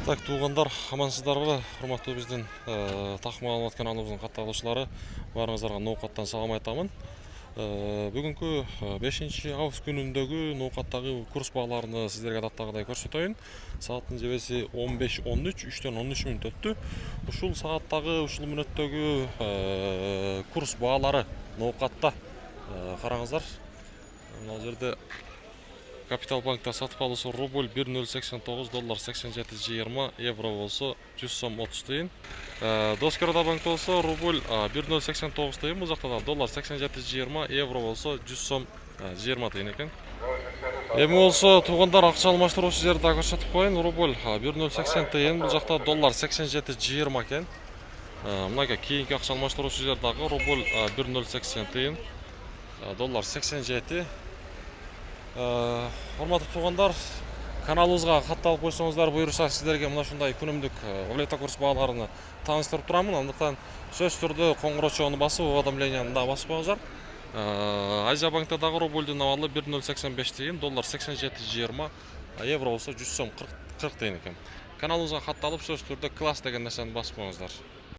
Так, туғандар, амансыздарбы? Урматтуу биздин так маалымат каналыбыздын катталуучулары, баарыңыздарга ноокаттан салам айтамын. Бүгүнкү 5-август күнүндөгү ноокаттагы курс бааларын сиздерге адаттагыдай көрсөтөйүн. Сааттын жебеси 15:13, 3-төн 13 мүнөт өттү. Ушул сааттагы, ушул мүнөттөгү курс баалары ноокатта караңыздар. Мына жерде Капитал банкта сатып алуусу рубль 1.089, доллар 87.20, евро болсо 100 сом 30 тыйын. Доскерада банк болсо рубль 1.089 тыйын, бул жакта да доллар 87.20, евро болсо 100 сом 20 тыйын экен. Эми болсо туугандар акча алмаштыруучу жерди да көрсөтүп коеюн. Рубль 1.080 тыйын, бул жакта доллар 87.20 экен. Мынакей кийинки акча алмаштыруучу жер дагы рубль 1.080 тыйын, доллар 87. Урматтуу туугандар, каналыбызга катталып койсоңуздар буюрса сиздерге мына ушундай күнүмдүк валюта курс бааларын тааныштырып турамын. Андыктан сөзсүз түрдө коңгурочоonu басып, уведомленияны да басып коюңуздар. Азия банкта дагы рубльдун абалы 1.085 тыйын, доллар 87.20, евро болсо 100 сом 40 тыйын экен. Каналыбызга катталып сөзсүз түрдө класс деген нерсени басып коюңуздар.